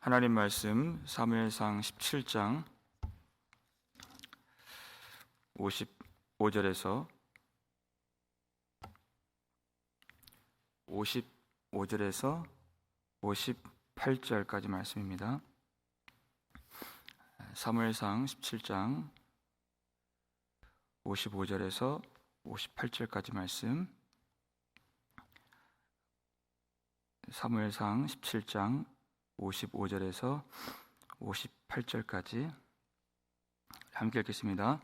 하나님 말씀 사무엘상 17장 55절에서 58절까지 말씀입니다. 사무엘상 17장 55절에서 58절까지 말씀. 사무엘상 17장 55절에서 58절까지 함께 읽겠습니다.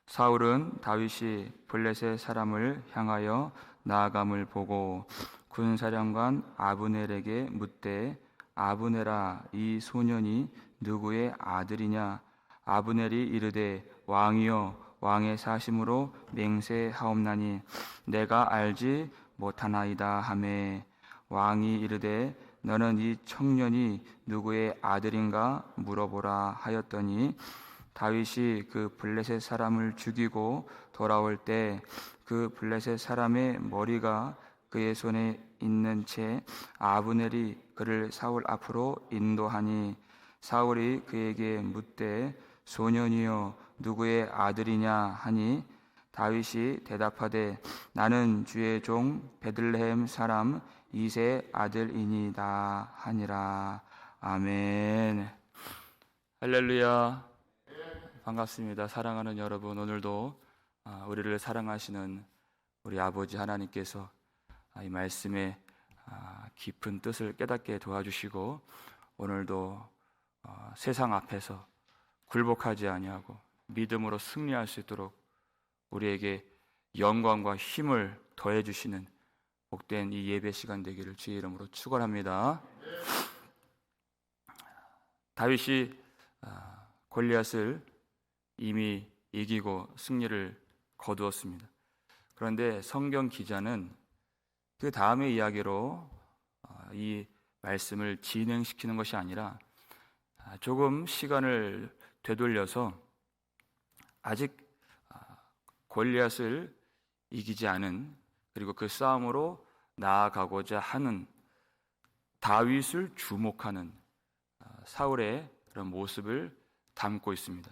사울은 다윗이 블레셋 사람을 향하여 나아감을 보고 군사령관 아브넬에게 묻되, 아브넬아, 이 소년이 누구의 아들이냐? 아브넬이 이르되, 왕이여, 왕의 사심으로 맹세하옵나니 내가 알지 못하나이다 하매, 왕이 이르되, 너는 이 청년이 누구의 아들인가 물어보라 하였더니, 다윗이 그 블레셋 사람을 죽이고 돌아올 때 그 블레셋 사람의 머리가 그의 손에 있는 채 아브넬이 그를 사울 앞으로 인도하니, 사울이 그에게 묻되, 소년이여 누구의 아들이냐 하니, 다윗이 대답하되, 나는 주의 종 베들레헴 사람 이새의 아들이니이다 하니라. 아멘. 할렐루야. 반갑습니다. 사랑하는 여러분, 오늘도 우리를 사랑하시는 우리 아버지 하나님께서 이 말씀의 깊은 뜻을 깨닫게 도와주시고, 오늘도 세상 앞에서 굴복하지 아니하고 믿음으로 승리할 수 있도록 우리에게 영광과 힘을 더해 주시는 복된 이 예배 시간 되기를 주의 이름으로 축원합니다. 다윗이 골리앗을 이미 이기고 승리를 거두었습니다. 그런데 성경 기자는 그 다음의 이야기로 이 말씀을 진행시키는 것이 아니라 조금 시간을 되돌려서 아직 골리앗을 이기지 않은, 그리고 그 싸움으로 나아가고자 하는 다윗을 주목하는 사울의 그런 모습을 담고 있습니다.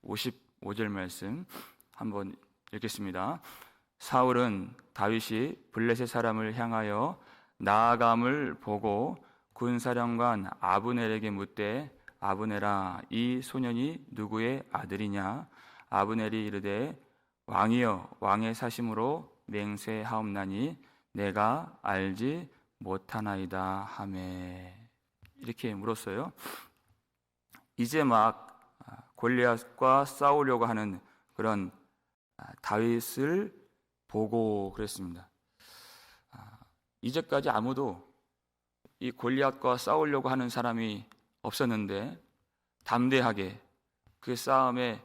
55절 말씀 한번 읽겠습니다. 사울은 다윗이 블레셋 사람을 향하여 나아감을 보고 군사령관 아브넬에게 묻되, 아브넬아, 이 소년이 누구의 아들이냐? 아브넬이 이르되, 왕이여, 왕의 사심으로 맹세하옵나니 내가 알지 못하나이다 하매. 이렇게 물었어요. 이제 막 골리앗과 싸우려고 하는 그런 다윗을 보고 그랬습니다. 이제까지 아무도 이 골리앗과 싸우려고 하는 사람이 없었는데 담대하게 그 싸움에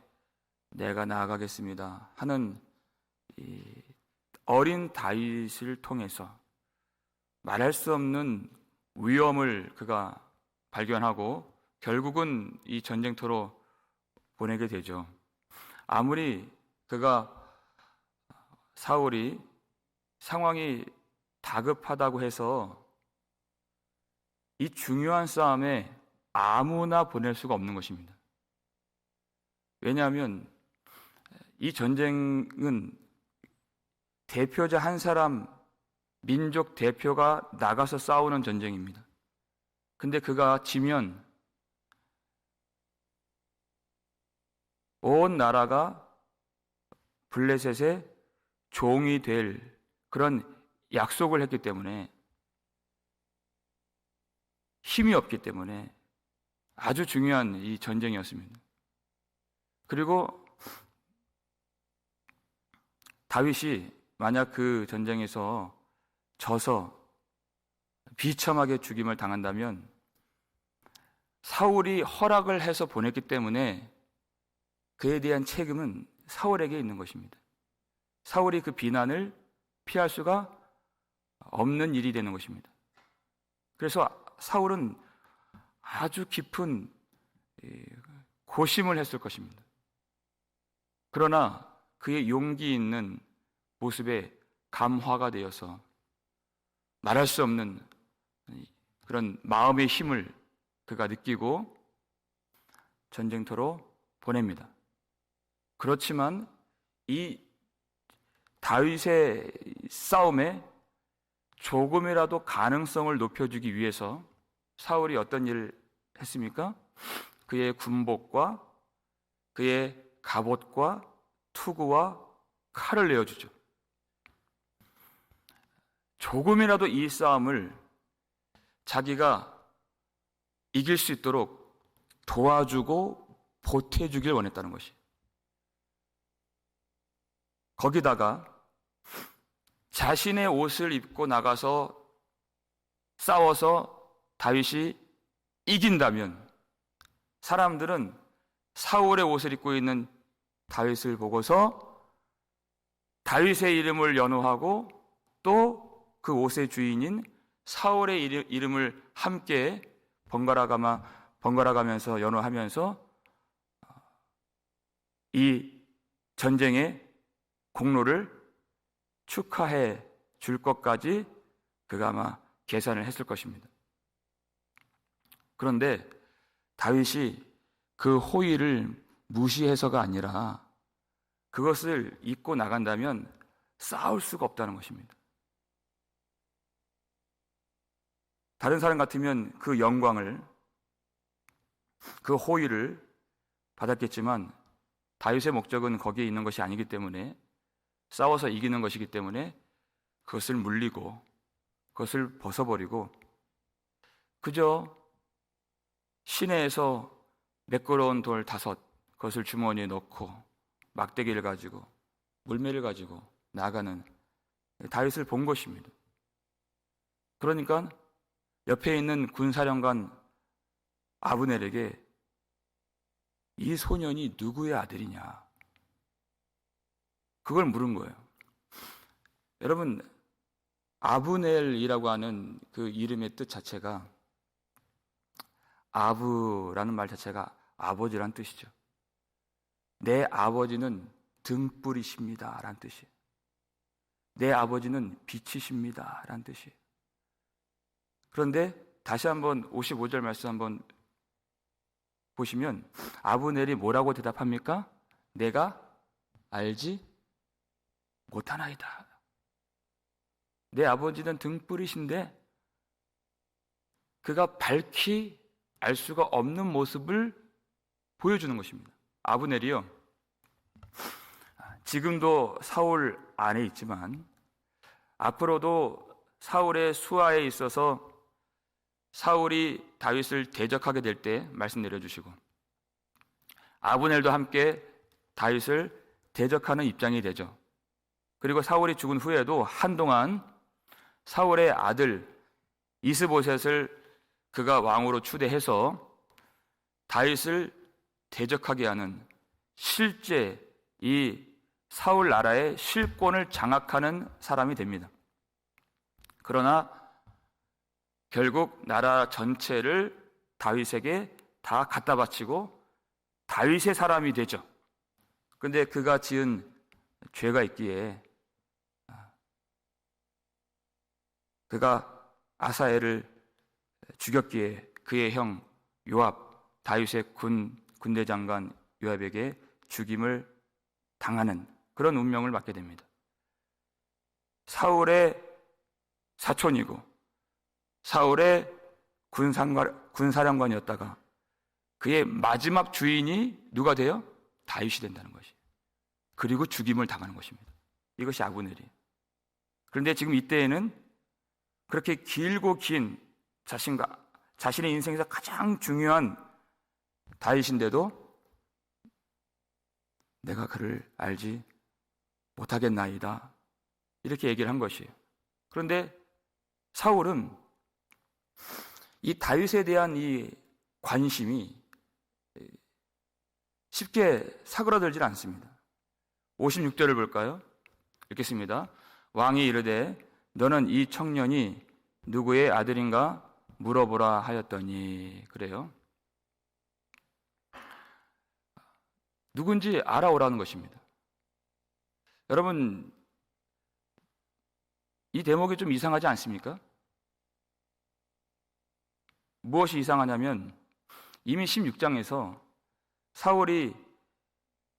내가 나아가겠습니다 하는 이 어린 다윗을 통해서 말할 수 없는 위험을 그가 발견하고 결국은 이 전쟁터로 보내게 되죠. 아무리 사울이 상황이 다급하다고 해서 이 중요한 싸움에 아무나 보낼 수가 없는 것입니다. 왜냐하면 이 전쟁은 대표자 한 사람, 민족 대표가 나가서 싸우는 전쟁입니다. 근데 그가 지면 온 나라가 블레셋의 종이 될 그런 약속을 했기 때문에, 힘이 없기 때문에 아주 중요한 이 전쟁이었습니다. 그리고 다윗이 만약 그 전쟁에서 져서 비참하게 죽임을 당한다면 사울이 허락을 해서 보냈기 때문에 그에 대한 책임은 사울에게 있는 것입니다. 사울이 그 비난을 피할 수가 없는 일이 되는 것입니다. 그래서 사울은 아주 깊은 고심을 했을 것입니다. 그러나 그의 용기 있는 모습에 감화가 되어서 말할 수 없는 그런 마음의 힘을 그가 느끼고 전쟁터로 보냅니다. 그렇지만 이 다윗의 싸움에 조금이라도 가능성을 높여주기 위해서 사울이 어떤 일을 했습니까? 그의 군복과 그의 갑옷과 투구와 칼을 내어주죠. 조금이라도 이 싸움을 자기가 이길 수 있도록 도와주고 보태주길 원했다는 것이. 거기다가 자신의 옷을 입고 나가서 싸워서 다윗이 이긴다면 사람들은 사울의 옷을 입고 있는 다윗을 보고서 다윗의 이름을 연호하고 또 그 옷의 주인인 사울의 이름을 함께 번갈아가면서 연호하면서 이 전쟁의 공로를 축하해 줄 것까지 그가 아마 계산을 했을 것입니다. 그런데 다윗이 그 호의를 무시해서가 아니라 그것을 입고 나간다면 싸울 수가 없다는 것입니다. 다른 사람 같으면 그 영광을, 그 호의를 받았겠지만 다윗의 목적은 거기에 있는 것이 아니기 때문에, 싸워서 이기는 것이기 때문에 그것을 물리고 그것을 벗어버리고 그저 시내에서 매끄러운 돌 5, 그것을 주머니에 넣고 막대기를 가지고 물매를 가지고 나가는 다윗을 본 것입니다. 그러니까 옆에 있는 군사령관 아브넬에게 이 소년이 누구의 아들이냐, 그걸 물은 거예요. 여러분, 아브넬이라고 하는 그 이름의 뜻 자체가, 아브라는 말 자체가 아버지란 뜻이죠. 내 아버지는 등불이십니다 라는 뜻이에요. 내 아버지는 빛이십니다 라는 뜻이에요. 그런데 다시 한번 55절 말씀 한번 보시면 아브넬이 뭐라고 대답합니까? 내가 알지 못하나이다. 내 아버지는 등불이신데 그가 밝히 알 수가 없는 모습을 보여주는 것입니다. 아브넬이요, 지금도 사울 안에 있지만 앞으로도 사울의 수하에 있어서 사울이 다윗을 대적하게 될 때 말씀 내려주시고 아브넬도 함께 다윗을 대적하는 입장이 되죠. 그리고 사울이 죽은 후에도 한동안 사울의 아들 이스보셋을 그가 왕으로 추대해서 다윗을 대적하게 하는, 실제 이 사울 나라의 실권을 장악하는 사람이 됩니다. 그러나 결국 나라 전체를 다윗에게 다 갖다 바치고 다윗의 사람이 되죠. 그런데 그가 지은 죄가 있기에 그가 아사엘을 죽였기에 그의 형 요압, 다윗의 군대 장관 요압에게 죽임을 당하는 그런 운명을 맞게 됩니다. 사울의 사촌이고 사울의 군사령관이었다가 그의 마지막 주인이 누가 돼요? 다윗이 된다는 것이. 그리고 죽임을 당하는 것입니다. 이것이 아브넬이에요. 그런데 지금 이때에는 그렇게 길고 긴 자신의 인생에서 가장 중요한 다윗인데도 내가 그를 알지 못하겠나이다, 이렇게 얘기를 한 것이에요. 그런데 사울은 이 다윗에 대한 이 관심이 쉽게 사그라들질 않습니다. 56절을 볼까요? 읽겠습니다. 왕이 이르되 너는 이 청년이 누구의 아들인가 물어보라 하였더니, 그래요. 누군지 알아오라는 것입니다. 여러분, 이 대목이 좀 이상하지 않습니까? 무엇이 이상하냐면 이미 16장에서 사울이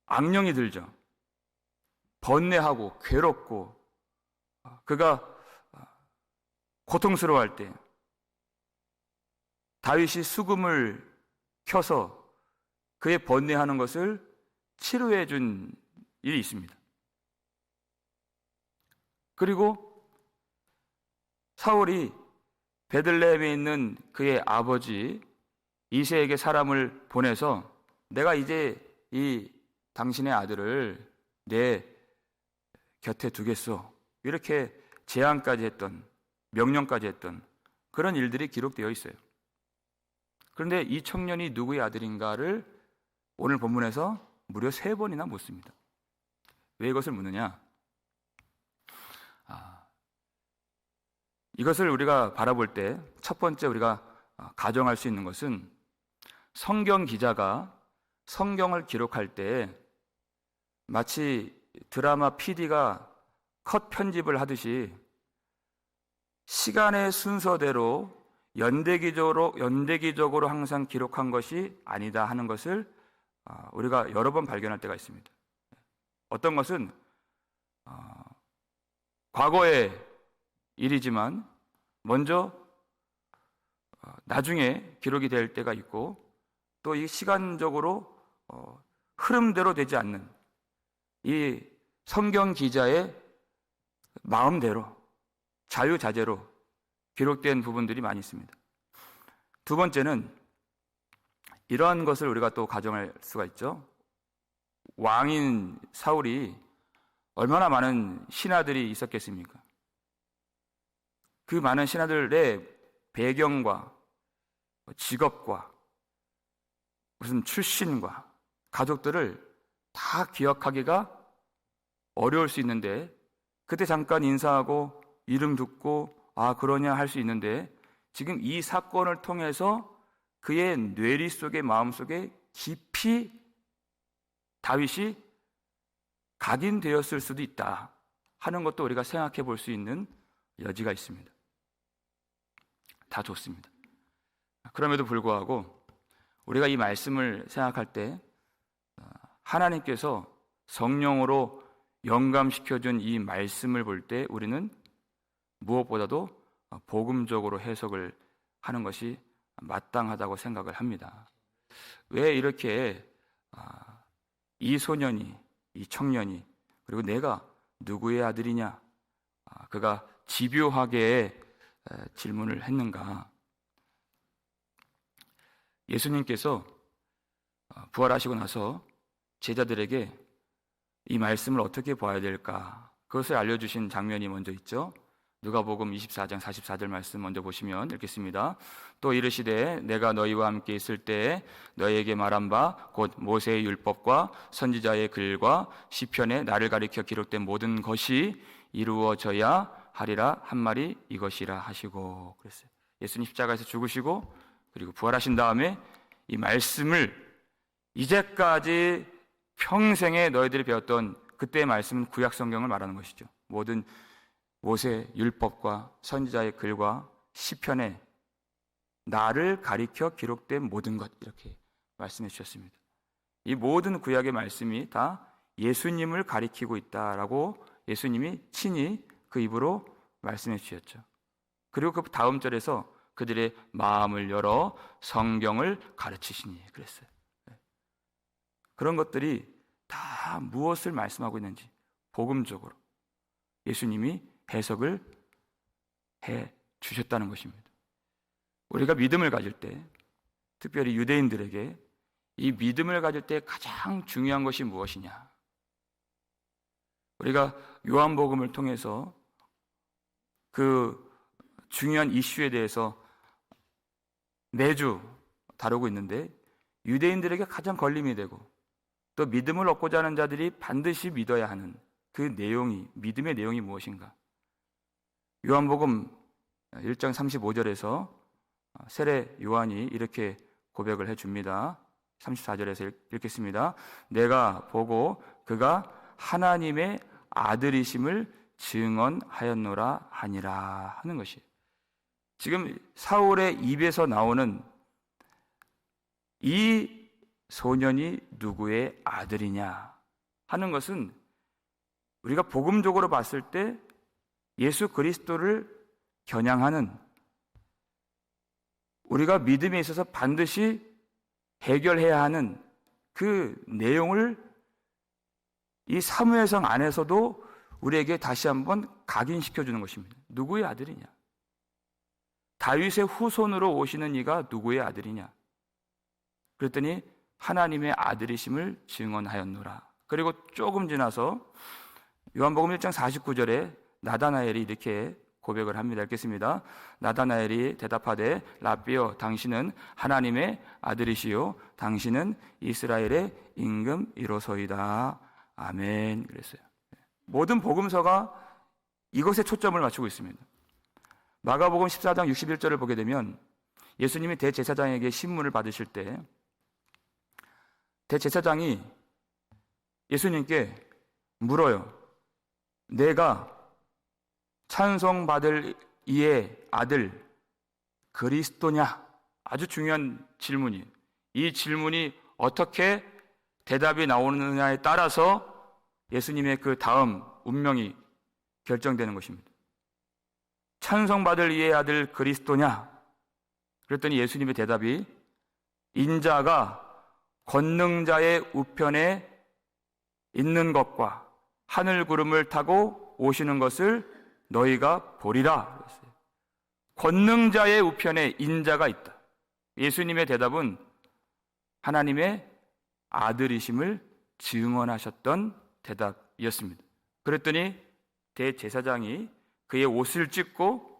악령이 들죠. 번뇌하고 괴롭고 그가 고통스러워할 때 다윗이 수금을 켜서 그의 번뇌하는 것을 치료해 준 일이 있습니다. 그리고 사울이 베들레헴에 있는 그의 아버지 이새에게 사람을 보내서 내가 이제 이 당신의 아들을 내 곁에 두겠소, 이렇게 제안까지 했던, 명령까지 했던 그런 일들이 기록되어 있어요. 그런데 이 청년이 누구의 아들인가를 오늘 본문에서 무려 3번이나 묻습니다. 왜 이것을 묻느냐? 이것을 우리가 바라볼 때 첫 번째 우리가 가정할 수 있는 것은 성경 기자가 성경을 기록할 때 마치 드라마 PD가 컷 편집을 하듯이 시간의 순서대로 연대기적으로 항상 기록한 것이 아니다 하는 것을 우리가 여러 번 발견할 때가 있습니다. 어떤 것은 과거의 일이지만 먼저 나중에 기록이 될 때가 있고, 또 이 시간적으로 흐름대로 되지 않는 이 성경 기자의 마음대로 자유자재로 기록된 부분들이 많이 있습니다. 두 번째는 이러한 것을 우리가 또 가정할 수가 있죠. 왕인 사울이 얼마나 많은 신하들이 있었겠습니까? 그 많은 신하들의 배경과 직업과 무슨 출신과 가족들을 다 기억하기가 어려울 수 있는데, 그때 잠깐 인사하고 이름 듣고 그러냐 할 수 있는데, 지금 이 사건을 통해서 그의 뇌리 속에 마음 속에 깊이 다윗이 각인되었을 수도 있다 하는 것도 우리가 생각해 볼 수 있는 여지가 있습니다. 다 좋습니다. 그럼에도 불구하고 우리가 이 말씀을 생각할 때 하나님께서 성령으로 영감시켜준 이 말씀을 볼 때 우리는 무엇보다도 복음적으로 해석을 하는 것이 마땅하다고 생각을 합니다. 왜 이렇게 이 소년이, 이 청년이, 그리고 내가 누구의 아들이냐, 그가 집요하게 질문을 했는가? 예수님께서 부활하시고 나서 제자들에게 이 말씀을 어떻게 봐야 될까? 그것을 알려주신 장면이 먼저 있죠. 누가복음 24장 44절 말씀 먼저 보시면 읽겠습니다. 또 이르시되 내가 너희와 함께 있을 때에 너희에게 말한 바 곧 모세의 율법과 선지자의 글과 시편에 나를 가리켜 기록된 모든 것이 이루어져야 하리라 한 말이 이것이라 하시고 그랬어요. 예수님 십자가에서 죽으시고 그리고 부활하신 다음에 이 말씀을 이제까지 평생에 너희들이 배웠던 그때의 말씀은 구약 성경을 말하는 것이죠. 모든 모세 율법과 선지자의 글과 시편에 나를 가리켜 기록된 모든 것, 이렇게 말씀해 주셨습니다. 이 모든 구약의 말씀이 다 예수님을 가리키고 있다라고 예수님이 친히 그 입으로 말씀해 주셨죠. 그리고 그 다음 절에서 그들의 마음을 열어 성경을 가르치시니 그랬어요. 그런 것들이 다 무엇을 말씀하고 있는지 복음적으로 예수님이 해석을 해 주셨다는 것입니다. 우리가 믿음을 가질 때, 특별히 유대인들에게 이 믿음을 가질 때 가장 중요한 것이 무엇이냐? 우리가 요한복음을 통해서 그 중요한 이슈에 대해서 매주 다루고 있는데, 유대인들에게 가장 걸림이 되고 또 믿음을 얻고자 하는 자들이 반드시 믿어야 하는 그 내용이, 믿음의 내용이 무엇인가? 요한복음 1장 35절에서 세례 요한이 이렇게 고백을 해줍니다. 34절에서 읽겠습니다. 내가 보고 그가 하나님의 아들이심을 증언하였노라 하니라 하는 것이, 지금 사울의 입에서 나오는 이 소년이 누구의 아들이냐 하는 것은 우리가 복음적으로 봤을 때 예수 그리스도를 겨냥하는, 우리가 믿음에 있어서 반드시 해결해야 하는 그 내용을 이 사무엘상 안에서도 우리에게 다시 한번 각인시켜주는 것입니다. 누구의 아들이냐? 다윗의 후손으로 오시는 이가 누구의 아들이냐? 그랬더니 하나님의 아들이심을 증언하였노라. 그리고 조금 지나서 요한복음 1장 49절에 나다나엘이 이렇게 고백을 합니다. 읽겠습니다. 나다나엘이 대답하되 라삐여 당신은 하나님의 아들이시요 당신은 이스라엘의 임금이로소이다. 아멘. 그랬어요. 모든 복음서가 이것에 초점을 맞추고 있습니다. 마가복음 14장 61절을 보게 되면 예수님이 대제사장에게 신문을 받으실 때 대제사장이 예수님께 물어요. 내가 찬송받을 이의 아들 그리스도냐? 아주 중요한 질문이에요. 이 질문이 어떻게 대답이 나오느냐에 따라서 예수님의 그 다음 운명이 결정되는 것입니다. 찬송받을 이의 아들 그리스도냐? 그랬더니 예수님의 대답이 인자가 권능자의 우편에 있는 것과 하늘 구름을 타고 오시는 것을 너희가 보리라 그랬어요. 권능자의 우편에 인자가 있다. 예수님의 대답은 하나님의 아들이심을 증언하셨던 대답이었습니다. 그랬더니 대제사장이 그의 옷을 찢고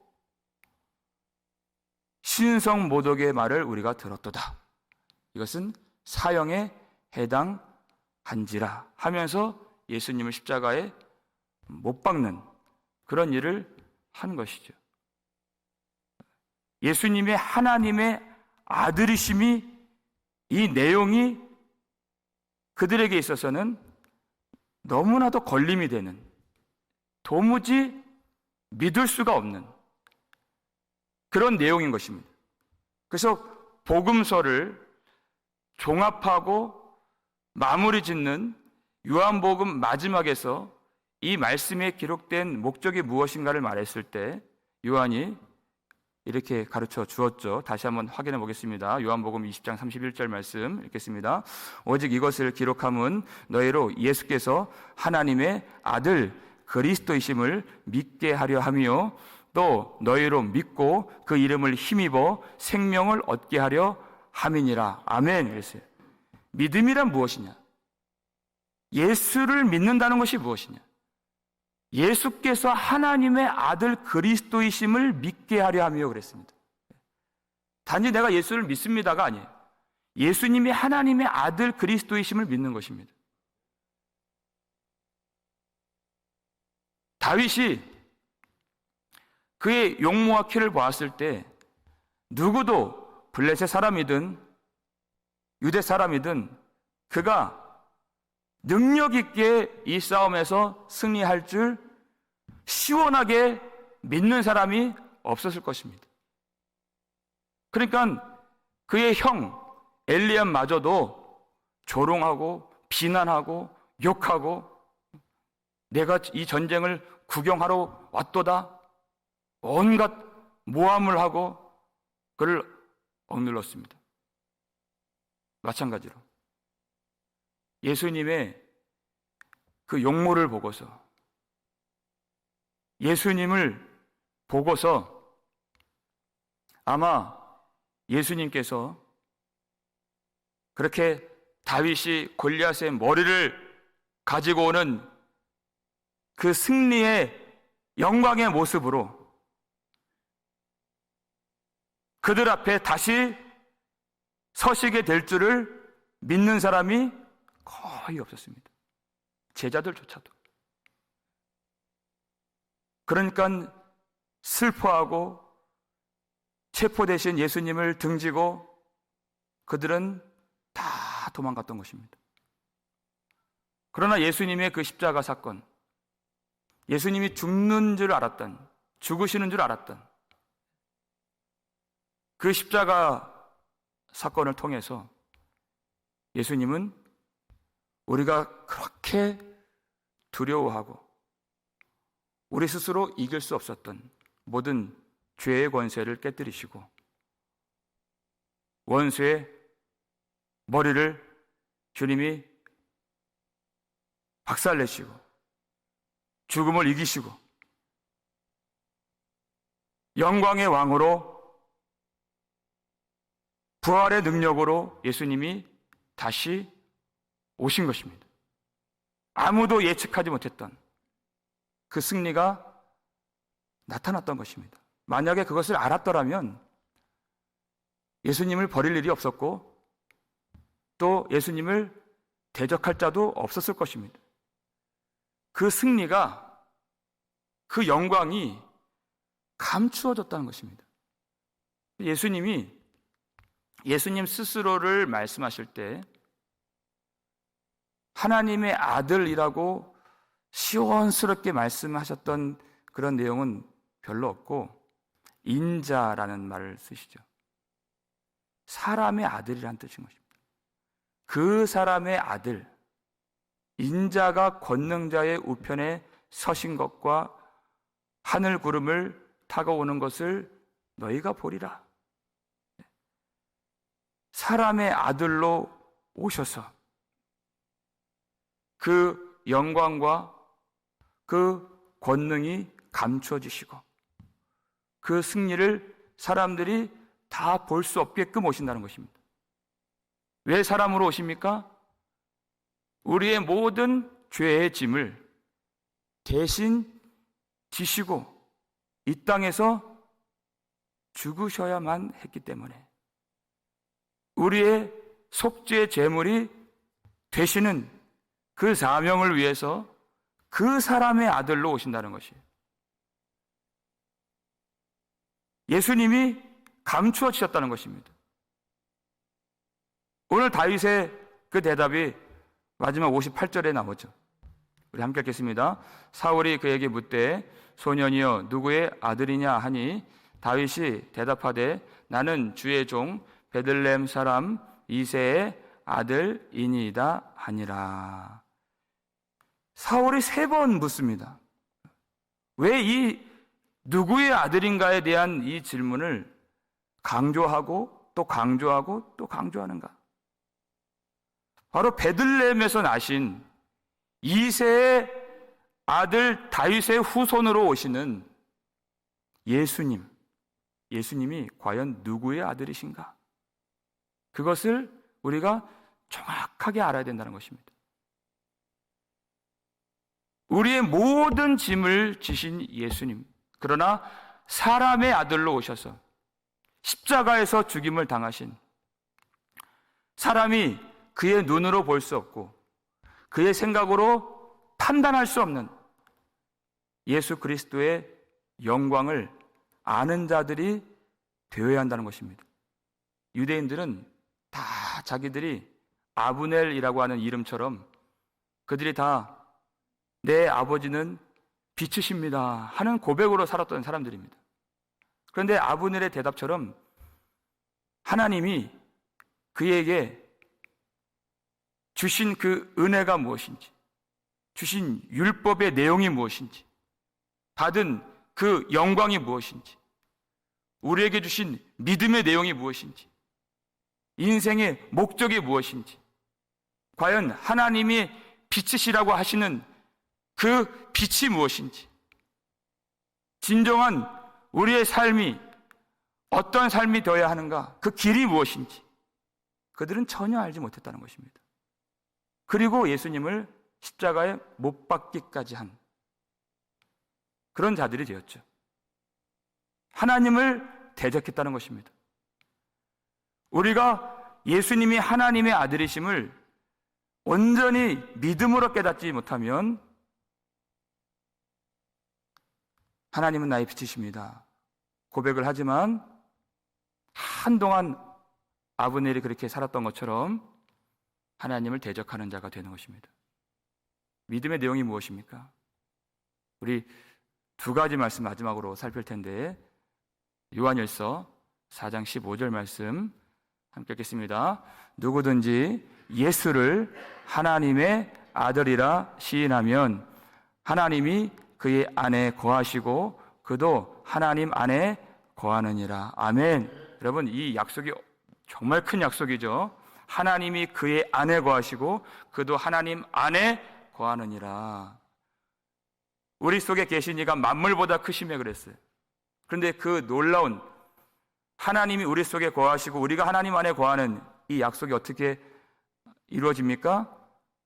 신성 모독의 말을 우리가 들었도다. 이것은 사형에 해당한지라 하면서 예수님을 십자가에 못 박는 그런 일을 한 것이죠. 예수님의 하나님의 아들이심이, 이 내용이 그들에게 있어서는 너무나도 걸림이 되는, 도무지 믿을 수가 없는 그런 내용인 것입니다. 그래서 복음서를 종합하고 마무리 짓는 요한복음 마지막에서 이 말씀에 기록된 목적이 무엇인가를 말했을 때 요한이 이렇게 가르쳐 주었죠. 다시 한번 확인해 보겠습니다. 요한복음 20장 31절 말씀 읽겠습니다. 오직 이것을 기록함은 너희로 예수께서 하나님의 아들 그리스도이심을 믿게 하려 함이요 또 너희로 믿고 그 이름을 힘입어 생명을 얻게 하려 함이니라. 아멘. 그랬어요. 믿음이란 무엇이냐? 예수를 믿는다는 것이 무엇이냐? 예수께서 하나님의 아들 그리스도이심을 믿게 하려 하며 그랬습니다. 단지 내가 예수를 믿습니다가 아니에요. 예수님이 하나님의 아들 그리스도이심을 믿는 것입니다. 다윗이 그의 용모와 키를 보았을 때 누구도 블레셋 사람이든 유대 사람이든 그가 능력 있게 이 싸움에서 승리할 줄 시원하게 믿는 사람이 없었을 것입니다. 그러니까 그의 형 엘리압마저도 조롱하고 비난하고 욕하고 내가 이 전쟁을 구경하러 왔도다 온갖 모함을 하고 그를 억눌렀습니다. 마찬가지로 예수님의 그 용모를 보고서 예수님을 보고서 아마 예수님께서 그렇게 다윗이 골리앗의 머리를 가지고 오는 그 승리의 영광의 모습으로 그들 앞에 다시 서시게 될 줄을 믿는 사람이 거의 없었습니다. 제자들조차도. 그러니까 슬퍼하고 체포되신 예수님을 등지고 그들은 다 도망갔던 것입니다. 그러나 예수님의 그 십자가 사건, 예수님이 죽는 줄 알았던, 죽으시는 줄 알았던 그 십자가 사건을 통해서 예수님은 우리가 그렇게 두려워하고 우리 스스로 이길 수 없었던 모든 죄의 권세를 깨뜨리시고 원수의 머리를 주님이 박살내시고 죽음을 이기시고 영광의 왕으로 부활의 능력으로 예수님이 다시 오신 것입니다. 아무도 예측하지 못했던 그 승리가 나타났던 것입니다. 만약에 그것을 알았더라면 예수님을 버릴 일이 없었고 또 예수님을 대적할 자도 없었을 것입니다. 그 승리가, 그 영광이 감추어졌다는 것입니다. 예수님 스스로를 말씀하실 때 하나님의 아들이라고 시원스럽게 말씀하셨던 그런 내용은 별로 없고 인자라는 말을 쓰시죠. 사람의 아들이라는 뜻인 것입니다. 그 사람의 아들, 인자가 권능자의 우편에 서신 것과 하늘 구름을 타고 오는 것을 너희가 보리라. 사람의 아들로 오셔서 그 영광과 그 권능이 감추어지시고 그 승리를 사람들이 다 볼 수 없게끔 오신다는 것입니다. 왜 사람으로 오십니까? 우리의 모든 죄의 짐을 대신 지시고 이 땅에서 죽으셔야만 했기 때문에 우리의 속죄 제물이 되시는 그 사명을 위해서 그 사람의 아들로 오신다는 것이에요. 예수님이 감추어지셨다는 것입니다. 오늘 다윗의 그 대답이 마지막 58절에 나오죠. 우리 함께 읽겠습니다. 사울이 그에게 묻되 소년이여 누구의 아들이냐 하니 다윗이 대답하되 나는 주의 종 베들레헴 사람 이새의 아들이니이다 하니라. 사울이 3번 묻습니다. 왜 이 누구의 아들인가에 대한 이 질문을 강조하고 또 강조하고 또 강조하는가? 바로 베들레헴에서 나신 이새의 아들 다윗의 후손으로 오시는 예수님이 과연 누구의 아들이신가? 그것을 우리가 정확하게 알아야 된다는 것입니다. 우리의 모든 짐을 지신 예수님, 그러나 사람의 아들로 오셔서 십자가에서 죽임을 당하신, 사람이 그의 눈으로 볼 수 없고 그의 생각으로 판단할 수 없는 예수 그리스도의 영광을 아는 자들이 되어야 한다는 것입니다. 유대인들은 다 자기들이 아브넬이라고 하는 이름처럼 그들이 다 내 아버지는 빛이십니다 하는 고백으로 살았던 사람들입니다. 그런데 아브넬의 대답처럼 하나님이 그에게 주신 그 은혜가 무엇인지, 주신 율법의 내용이 무엇인지, 받은 그 영광이 무엇인지, 우리에게 주신 믿음의 내용이 무엇인지, 인생의 목적이 무엇인지, 과연 하나님이 빛이시라고 하시는 그 빛이 무엇인지, 진정한 우리의 삶이 어떤 삶이 되어야 하는가, 그 길이 무엇인지 그들은 전혀 알지 못했다는 것입니다. 그리고 예수님을 십자가에 못 박기까지 한 그런 자들이 되었죠. 하나님을 대적했다는 것입니다. 우리가 예수님이 하나님의 아들이심을 온전히 믿음으로 깨닫지 못하면 하나님은 나의 빛이십니다 고백을 하지만 한동안 아브넬이 그렇게 살았던 것처럼 하나님을 대적하는 자가 되는 것입니다. 믿음의 내용이 무엇입니까? 우리 2가지 말씀 마지막으로 살필 텐데 요한일서 4장 15절 말씀 함께 읽겠습니다. 누구든지 예수를 하나님의 아들이라 시인하면 하나님이 그의 안에 거하시고 그도 하나님 안에 거하느니라. 아멘. 여러분, 이 약속이 정말 큰 약속이죠. 하나님이 그의 안에 거하시고 그도 하나님 안에 거하느니라. 우리 속에 계신 이가 만물보다 크시며 그랬어요. 그런데 그 놀라운 하나님이 우리 속에 거하시고 우리가 하나님 안에 거하는 이 약속이 어떻게 이루어집니까?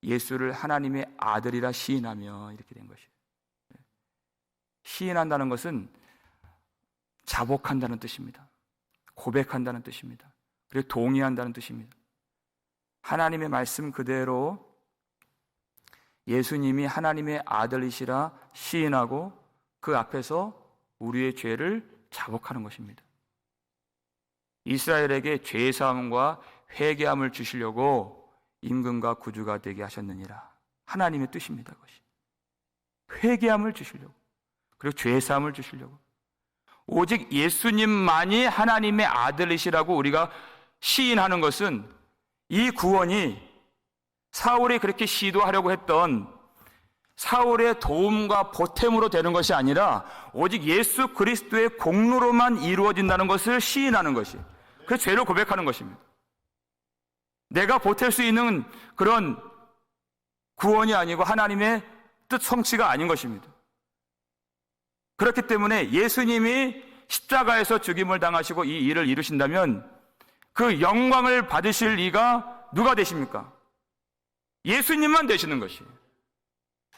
예수를 하나님의 아들이라 시인하며 이렇게 된 것이에요. 시인한다는 것은 자복한다는 뜻입니다. 고백한다는 뜻입니다. 그리고 동의한다는 뜻입니다. 하나님의 말씀 그대로 예수님이 하나님의 아들이시라 시인하고 그 앞에서 우리의 죄를 자복하는 것입니다. 이스라엘에게 죄사함과 회개함을 주시려고 임금과 구주가 되게 하셨느니라. 하나님의 뜻입니다. 그것이 회개함을 주시려고, 그리고 죄사함을 주시려고. 오직 예수님만이 하나님의 아들이시라고 우리가 시인하는 것은 이 구원이 사울이 그렇게 시도하려고 했던 사울의 도움과 보탬으로 되는 것이 아니라 오직 예수 그리스도의 공로로만 이루어진다는 것을 시인하는 것이, 그래서 죄를 고백하는 것입니다. 내가 보탤 수 있는 그런 구원이 아니고 하나님의 뜻 성취가 아닌 것입니다. 그렇기 때문에 예수님이 십자가에서 죽임을 당하시고 이 일을 이루신다면 그 영광을 받으실 이가 누가 되십니까? 예수님만 되시는 것이에요.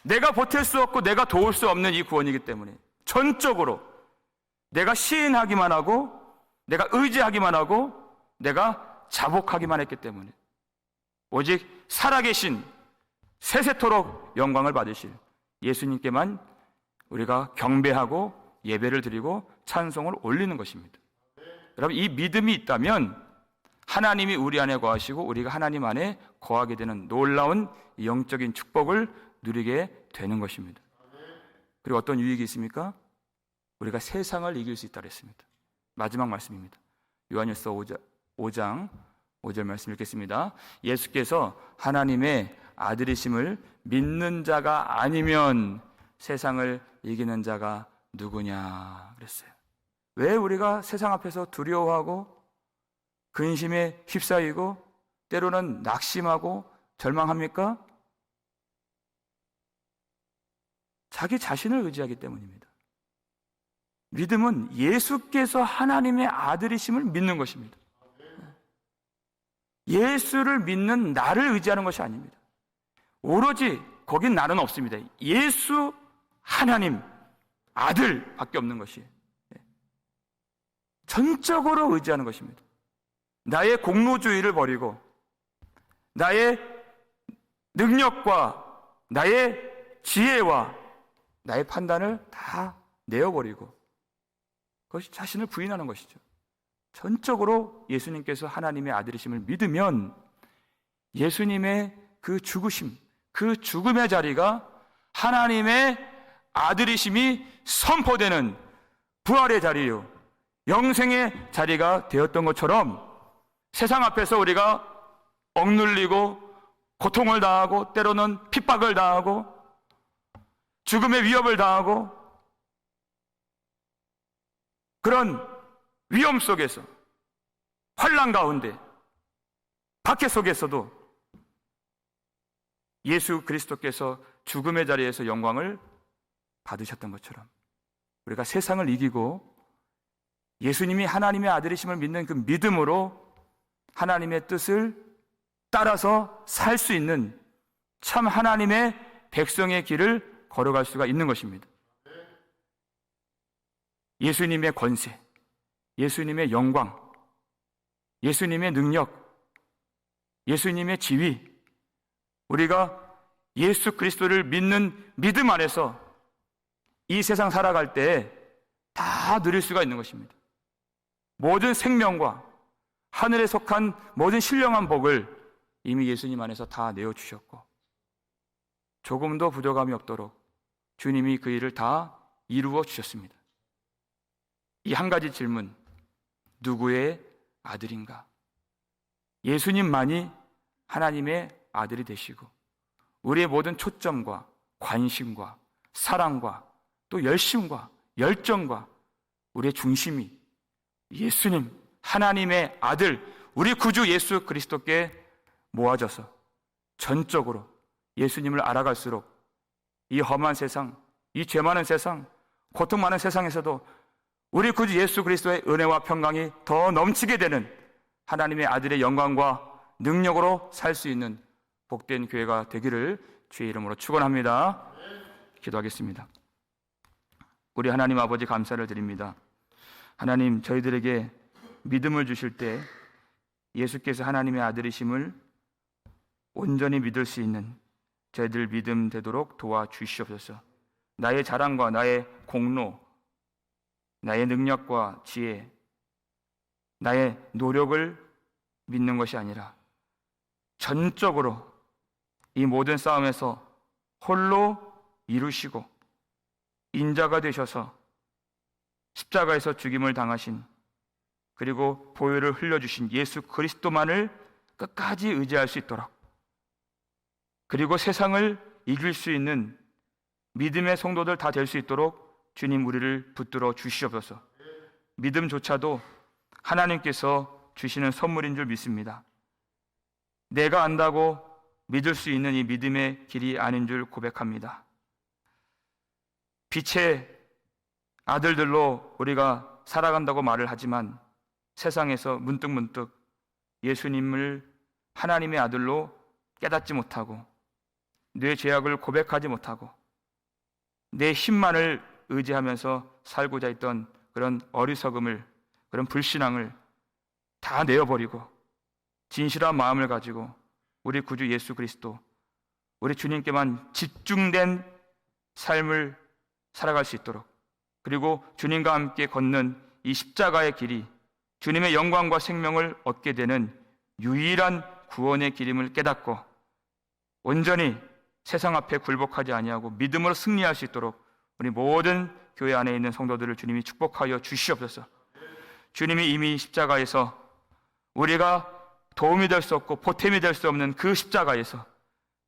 내가 보탤 수 없고 내가 도울 수 없는 이 구원이기 때문에 전적으로 내가 시인하기만 하고 내가 의지하기만 하고 내가 자복하기만 했기 때문에 오직 살아계신 세세토록 영광을 받으실 예수님께만 우리가 경배하고 예배를 드리고 찬송을 올리는 것입니다. 여러분, 이 믿음이 있다면 하나님이 우리 안에 거하시고 우리가 하나님 안에 거하게 되는 놀라운 영적인 축복을 누리게 되는 것입니다. 그리고 어떤 유익이 있습니까? 우리가 세상을 이길 수 있다고 했습니다. 마지막 말씀입니다. 요한일서 5장 5절 말씀 읽겠습니다. 예수께서 하나님의 아들이심을 믿는 자가 아니면 세상을 이기는 자가 누구냐 그랬어요. 왜 우리가 세상 앞에서 두려워하고 근심에 휩싸이고 때로는 낙심하고 절망합니까? 자기 자신을 의지하기 때문입니다. 믿음은 예수께서 하나님의 아들이심을 믿는 것입니다. 예수를 믿는 나를 의지하는 것이 아닙니다. 오로지 거긴 나는 없습니다. 예수 하나님 아들밖에 없는 것이에요. 전적으로 의지하는 것입니다. 나의 공로주의를 버리고 나의 능력과 나의 지혜와 나의 판단을 다 내어버리고 그것이 자신을 부인하는 것이죠. 전적으로 예수님께서 하나님의 아들이심을 믿으면 예수님의 그 죽으심, 그 죽음의 자리가 하나님의 아들이심이 선포되는 부활의 자리요, 영생의 자리가 되었던 것처럼 세상 앞에서 우리가 억눌리고 고통을 당하고 때로는 핍박을 당하고 죽음의 위협을 당하고 그런 위험 속에서 환난 가운데 박해 속에서도 예수 그리스도께서 죽음의 자리에서 영광을 받으셨던 것처럼 우리가 세상을 이기고 예수님이 하나님의 아들이심을 믿는 그 믿음으로 하나님의 뜻을 따라서 살 수 있는 참 하나님의 백성의 길을 걸어갈 수가 있는 것입니다. 예수님의 권세, 예수님의 영광, 예수님의 능력, 예수님의 지위, 우리가 예수 그리스도를 믿는 믿음 안에서 이 세상 살아갈 때 다 누릴 수가 있는 것입니다. 모든 생명과 하늘에 속한 모든 신령한 복을 이미 예수님 안에서 다 내어주셨고 조금도 부족함이 없도록 주님이 그 일을 다 이루어 주셨습니다. 이 한 가지 질문, 누구의 아들인가? 예수님만이 하나님의 아들이 되시고 우리의 모든 초점과 관심과 사랑과 또 열심과 열정과 우리의 중심이 예수님, 하나님의 아들, 우리 구주 예수 그리스도께 모아져서 전적으로 예수님을 알아갈수록 이 험한 세상, 이 죄 많은 세상, 고통 많은 세상에서도 우리 구주 예수 그리스도의 은혜와 평강이 더 넘치게 되는 하나님의 아들의 영광과 능력으로 살 수 있는 복된 교회가 되기를 주의 이름으로 축원합니다. 기도하겠습니다. 우리 하나님 아버지 감사를 드립니다. 하나님, 저희들에게 믿음을 주실 때 예수께서 하나님의 아들이심을 온전히 믿을 수 있는 저희들 믿음 되도록 도와주시옵소서. 나의 자랑과 나의 공로, 나의 능력과 지혜, 나의 노력을 믿는 것이 아니라 전적으로 이 모든 싸움에서 홀로 이루시고 인자가 되셔서 십자가에서 죽임을 당하신, 그리고 보혈을 흘려주신 예수 그리스도만을 끝까지 의지할 수 있도록, 그리고 세상을 이길 수 있는 믿음의 성도들 다 될 수 있도록 주님 우리를 붙들어 주시옵소서. 믿음조차도 하나님께서 주시는 선물인 줄 믿습니다. 내가 안다고 믿을 수 있는 이 믿음의 길이 아닌 줄 고백합니다. 빛의 아들들로 우리가 살아간다고 말을 하지만 세상에서 문득문득 예수님을 하나님의 아들로 깨닫지 못하고 내 죄악을 고백하지 못하고 내 힘만을 의지하면서 살고자 했던 그런 어리석음을, 그런 불신앙을 다 내어버리고 진실한 마음을 가지고 우리 구주 예수 그리스도, 우리 주님께만 집중된 삶을 살아갈 수 있도록, 그리고 주님과 함께 걷는 이 십자가의 길이 주님의 영광과 생명을 얻게 되는 유일한 구원의 길임을 깨닫고 온전히 세상 앞에 굴복하지 아니하고 믿음으로 승리할 수 있도록 우리 모든 교회 안에 있는 성도들을 주님이 축복하여 주시옵소서. 주님이 이미 십자가에서 우리가 도움이 될 수 없고 보탬이 될 수 없는 그 십자가에서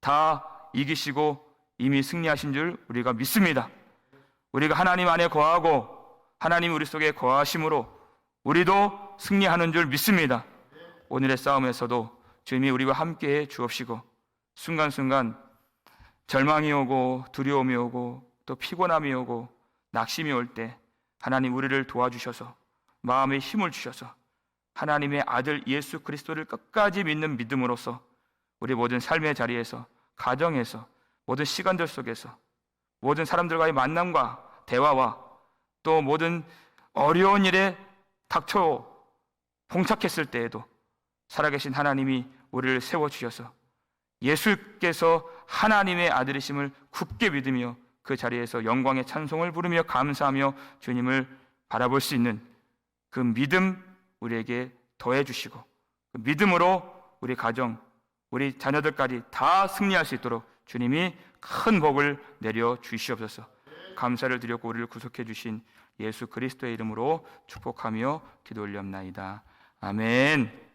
다 이기시고 이미 승리하신 줄 우리가 믿습니다. 우리가 하나님 안에 거하고 하나님 우리 속에 거하심으로 우리도 승리하는 줄 믿습니다. 오늘의 싸움에서도 주님이 우리와 함께해 주옵시고 순간순간 절망이 오고 두려움이 오고 또 피곤함이 오고 낙심이 올 때 하나님 우리를 도와주셔서 마음에 힘을 주셔서 하나님의 아들 예수 그리스도를 끝까지 믿는 믿음으로써 우리 모든 삶의 자리에서, 가정에서, 모든 시간들 속에서, 모든 사람들과의 만남과 대화와 또 모든 어려운 일에 닥쳐 봉착했을 때에도 살아계신 하나님이 우리를 세워주셔서 예수께서 하나님의 아들이심을 굳게 믿으며 그 자리에서 영광의 찬송을 부르며 감사하며 주님을 바라볼 수 있는 그 믿음 우리에게 더해 주시고 그 믿음으로 우리 가정, 우리 자녀들까지 다 승리할 수 있도록 주님이 큰 복을 내려 주시옵소서. 감사를 드렸고 우리를 구속해 주신 예수 그리스도의 이름으로 축복하며 기도 올리옵나이다. 아멘.